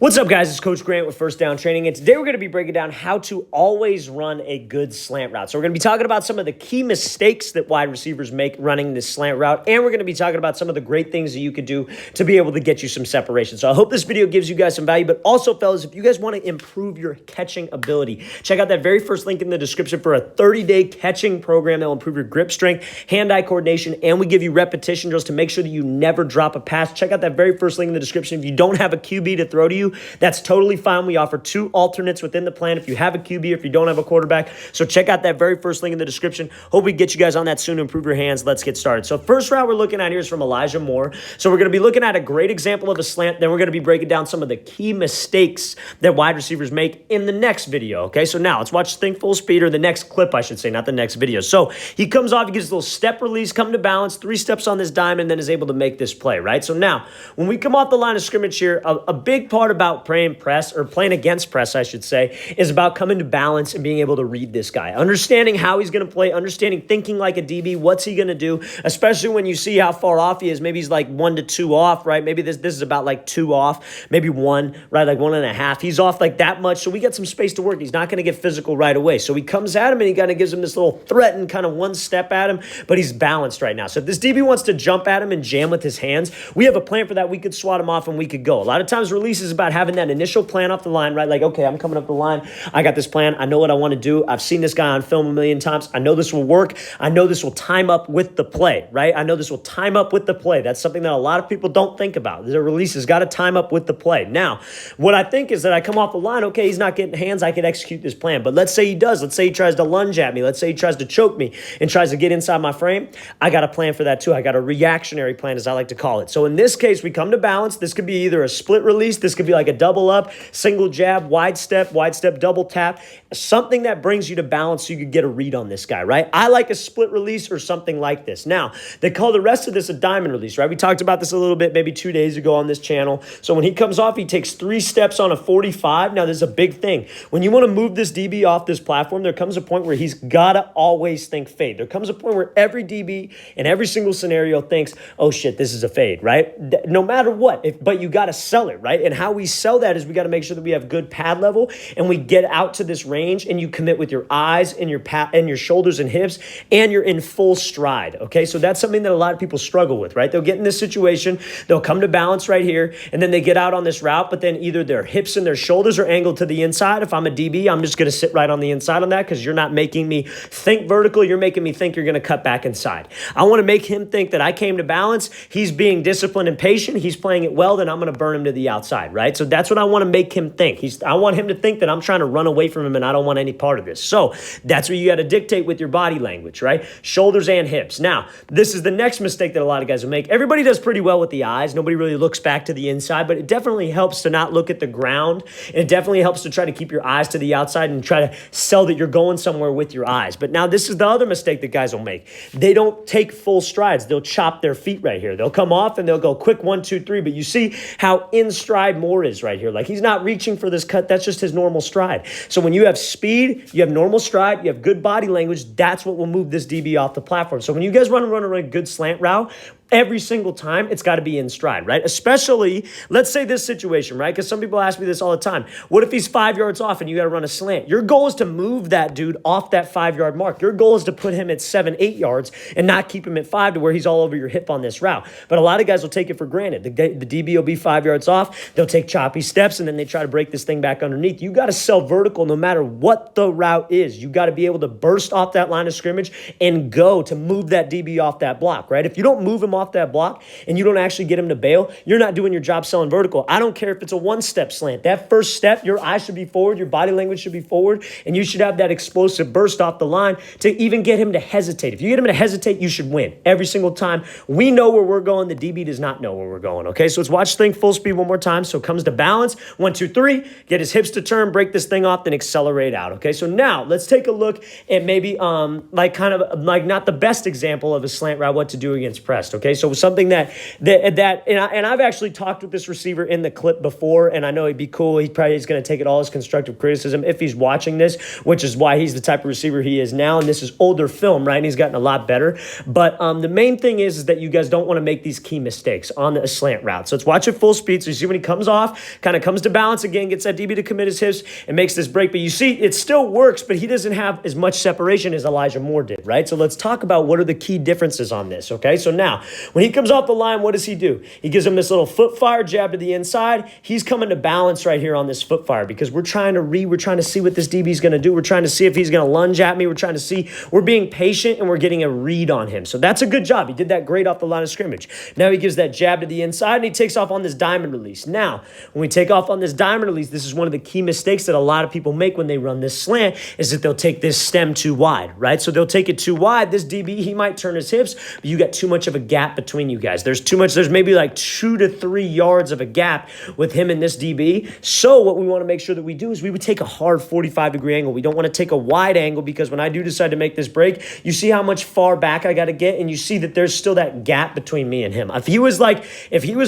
What's up, guys? It's Coach Grant with First Down Training, and today we're going to be breaking down how to always run a good slant route. So we're going to be talking about some of the key mistakes that wide receivers make running this slant route, and we're going to be talking about some of the great things that you could do to be able to get you some separation. So I hope this video gives you guys some value, but also, fellas, if you guys want to improve your catching ability, check out that very first link in the description for a 30-day catching program that will improve your grip strength, hand-eye coordination, and we give you repetition drills to make sure that you never drop a pass. Check out that very first link in the description. If you don't have a QB to throw to you, that's totally fine. We offer 2 alternates within the plan if you have a QB or if you don't have a quarterback. So check out that very first link in the description. Hope we get you guys on that soon to improve your hands. Let's get started. So first route we're looking at here is from Elijah Moore. So we're going to be looking at a great example of a slant. Then we're going to be breaking down some of the key mistakes that wide receivers make in the next video. Okay, so now let's watch Think Full Speed, or the next clip, I should say, not the next video. So he comes off, he gives a little step release, come to balance, 3 steps on this diamond, and then is able to make this play, right? So now, when we come off the line of scrimmage here, a big part about playing against press, I should say, is about coming to balance and being able to read this guy. Understanding how he's going to play, thinking like a DB, what's he going to do, especially when you see how far off he is. Maybe he's like 1 to 2 off, right? Maybe this is about like 2 off, maybe 1, right? Like 1.5. He's off like that much, so we get some space to work. He's not going to get physical right away. So he comes at him and he kind of gives him this little threat and kind of 1 step at him, but he's balanced right now. So if this DB wants to jump at him and jam with his hands, we have a plan for that. We could swat him off and we could go. A lot of times release is about having that initial plan off the line, right? Like, okay, I'm coming up the line. I got this plan. I know what I want to do. I've seen this guy on film a million times. I know this will work. I know this will time up with the play, right? I know this will time up with the play. That's something that a lot of people don't think about. The release has got to time up with the play. Now, what I think is that I come off the line, okay, he's not getting hands. I can execute this plan. But let's say he does. Let's say he tries to lunge at me. Let's say he tries to choke me and tries to get inside my frame. I got a plan for that too. I got a reactionary plan, as I like to call it. So in this case, we come to balance. This could be either a split release. This could be like a double up, single jab, wide step, double tap, something that brings you to balance so you could get a read on this guy, right? I like a split release or something like this. Now, they call the rest of this a diamond release, right? We talked about this a little bit maybe 2 days ago on this channel. So when he comes off, he takes 3 steps on a 45. Now, there's a big thing. When you want to move this DB off this platform, there comes a point where he's got to always think fade. There comes a point where every DB in every single scenario thinks, oh shit, this is a fade, right? No matter what, but you got to sell it, right? And how we sell that is we got to make sure that we have good pad level and we get out to this range and you commit with your eyes and your shoulders and hips and you're in full stride, okay? So that's something that a lot of people struggle with, right? They'll get in this situation, they'll come to balance right here, and then they get out on this route, but then either their hips and their shoulders are angled to the inside. If I'm a DB, I'm just going to sit right on the inside on that because you're not making me think vertical. You're making me think you're going to cut back inside. I want to make him think that I came to balance. He's being disciplined and patient. He's playing it well. Then I'm going to burn him to the outside, right? So that's what I want to make him think. I want him to think that I'm trying to run away from him and I don't want any part of this. So that's what you got to dictate with your body language, right? Shoulders and hips. Now, this is the next mistake that a lot of guys will make. Everybody does pretty well with the eyes. Nobody really looks back to the inside, but it definitely helps to not look at the ground. And it definitely helps to try to keep your eyes to the outside and try to sell that you're going somewhere with your eyes. But now this is the other mistake that guys will make. They don't take full strides. They'll chop their feet right here. They'll come off and they'll go quick 1, 2, 3. But you see how in stride Moore is right here. Like he's not reaching for this cut. That's just his normal stride. So when you have speed, you have normal stride, you have good body language, that's what will move this DB off the platform. So when you guys run a good slant route, every single time, it's got to be in stride, right? Especially, let's say this situation, right? Because some people ask me this all the time. What if he's 5 yards off and you got to run a slant? Your goal is to move that dude off that 5-yard mark. Your goal is to put him at 7, 8 yards and not keep him at 5 to where he's all over your hip on this route. But a lot of guys will take it for granted. The DB will be 5 yards off. They'll take choppy steps and then they try to break this thing back underneath. You got to sell vertical no matter what the route is. You got to be able to burst off that line of scrimmage and go to move that DB off that block, right? If you don't move him off that block and you don't actually get him to bail, you're not doing your job selling vertical. I don't care if it's a 1-step slant. That first step, your eyes should be forward, your body language should be forward, and you should have that explosive burst off the line to even get him to hesitate. If you get him to hesitate, you should win every single time. We know where we're going. The DB does not know where we're going, okay? So let's watch Think Full Speed one more time. So it comes to balance. 1, 2, 3. Get his hips to turn, break this thing off, then accelerate out, okay? So now let's take a look at maybe like not the best example of a slant route, what to do against pressed, okay? okay? So something and I've actually talked with this receiver in the clip before, and I know he'd be cool. He probably is going to take it all as constructive criticism if he's watching this, which is why he's the type of receiver he is now, and this is older film, right? And he's gotten a lot better. But the main thing is that you guys don't want to make these key mistakes on a slant route. So let's watch it full speed. So you see when he comes off, kind of comes to balance again, gets that DB to commit his hips and makes this break. But you see, it still works, but he doesn't have as much separation as Elijah Moore did, right? So let's talk about what are the key differences on this, okay? So now, when he comes off the line, what does he do? He gives him this little foot fire jab to the inside. He's coming to balance right here on this foot fire because we're trying to see what this DB is going to do. We're trying to see if he's going to lunge at me. We're trying to see. We're being patient and we're getting a read on him. So that's a good job. He did that great off the line of scrimmage. Now he gives that jab to the inside and he takes off on this diamond release. Now, when we take off on this diamond release, this is one of the key mistakes that a lot of people make when they run this slant is that they'll take this stem too wide, right? So they'll take it too wide. This DB, he might turn his hips, but you got too much of a gap between you guys. There's maybe like 2 to 3 yards of a gap with him and this DB. So what we want to make sure that we do is we would take a hard 45-degree angle. We don't want to take a wide angle because when I do decide to make this break, you see how much far back I got to get, and you see that there's still that gap between me and him. If he was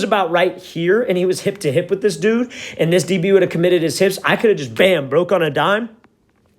about right here and he was hip to hip with this dude and this DB would have committed his hips, I could have just, bam, broke on a dime,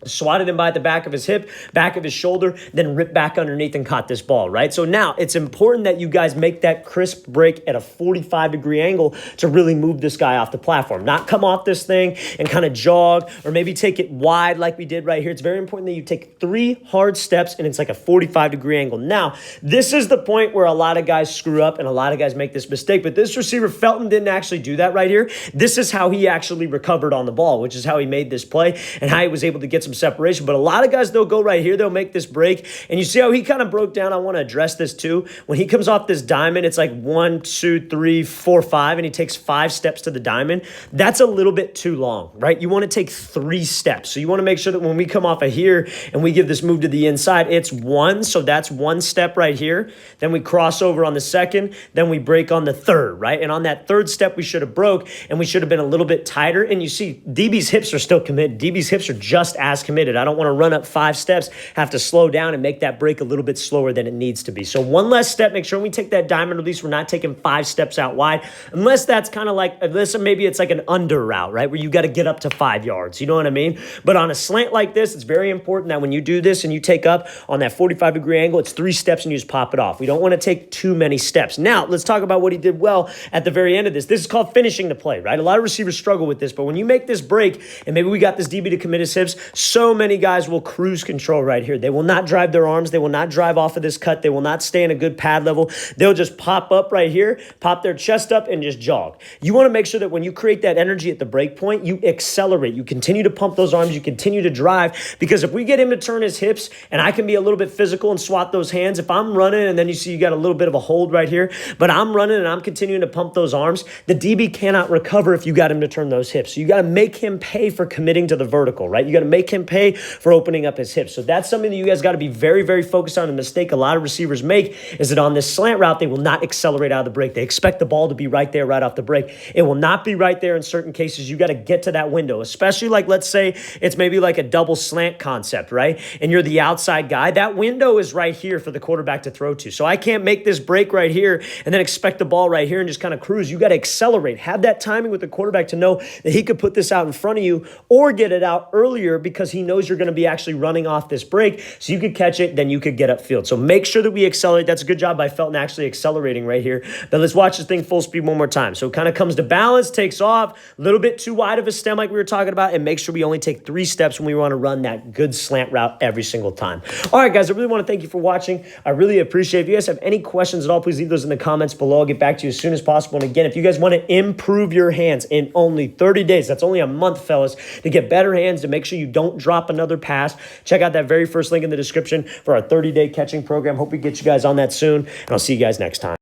swatted him by the back of his hip, back of his shoulder, then ripped back underneath and caught this ball, right? So now it's important that you guys make that crisp break at a 45-degree angle to really move this guy off the platform. Not come off this thing and kind of jog or maybe take it wide like we did right here. It's very important that you take 3 hard steps and it's like a 45-degree angle. Now, this is the point where a lot of guys screw up and a lot of guys make this mistake, but this receiver, Felton, didn't actually do that right here. This is how he actually recovered on the ball, which is how he made this play and how he was able to get some separation. But a lot of guys, they'll go right here, they'll make this break, and you see how he kind of broke down. I want to address this too. When he comes off this diamond, it's like 1, 2, 3, 4, 5, and he takes 5 steps to the diamond. That's a little bit too long, right? You want to take 3 steps. So you want to make sure that when we come off of here and we give this move to the inside, it's 1, so that's 1 step right here. Then we cross over on the 2nd, then we break on the 3rd, right? And on that 3rd step, we should have broke, and we should have been a little bit tighter. And you see, DB's hips are still committed. DB's hips are just as committed. I don't want to run up 5 steps, have to slow down and make that break a little bit slower than it needs to be. So one less step, make sure when we take that diamond release, we're not taking 5 steps out wide, unless that's kind of like, unless maybe it's like an under route, right? Where you got to get up to 5 yards. You know what I mean? But on a slant like this, it's very important that when you do this and you take up on that 45-degree angle, it's 3 steps and you just pop it off. We don't want to take too many steps. Now, let's talk about what he did well at the very end of this. This is called finishing the play, right? A lot of receivers struggle with this, but when you make this break and maybe we got this DB to commit his hips, so many guys will cruise control right here. They will not drive their arms. They will not drive off of this cut. They will not stay in a good pad level. They'll just pop up right here, pop their chest up, and just jog. You want to make sure that when you create that energy at the break point, you accelerate. You continue to pump those arms. You continue to drive, because if we get him to turn his hips and I can be a little bit physical and swat those hands, if I'm running and then you see you got a little bit of a hold right here, but I'm running and I'm continuing to pump those arms, the DB cannot recover if you got him to turn those hips. So you got to make him pay for committing to the vertical, right? You got to make him pay for opening up his hips. So that's something that you guys got to be very, very focused on. A mistake a lot of receivers make is that on this slant route, they will not accelerate out of the break. They expect the ball to be right there, right off the break. It will not be right there in certain cases. You got to get to that window, especially like, let's say it's maybe like a double slant concept, right? And you're the outside guy. That window is right here for the quarterback to throw to. So I can't make this break right here and then expect the ball right here and just kind of cruise. You got to accelerate. Have that timing with the quarterback to know that he could put this out in front of you or get it out earlier because he knows you're going to be actually running off this break. So you could catch it, then you could get upfield. So make sure that we accelerate. That's a good job by Felton actually accelerating right here. But let's watch this thing full speed one more time. So it kind of comes to balance, takes off, a little bit too wide of a stem like we were talking about, and make sure we only take 3 steps when we want to run that good slant route every single time. All right, guys, I really want to thank you for watching. I really appreciate it. If you guys have any questions at all, please leave those in the comments below. I'll get back to you as soon as possible. And again, if you guys want to improve your hands in only 30 days, that's only a month, fellas, to get better hands, to make sure you don't drop another pass, check out that very first link in the description for our 30-day catching program. Hope we get you guys on that soon, and I'll see you guys next time.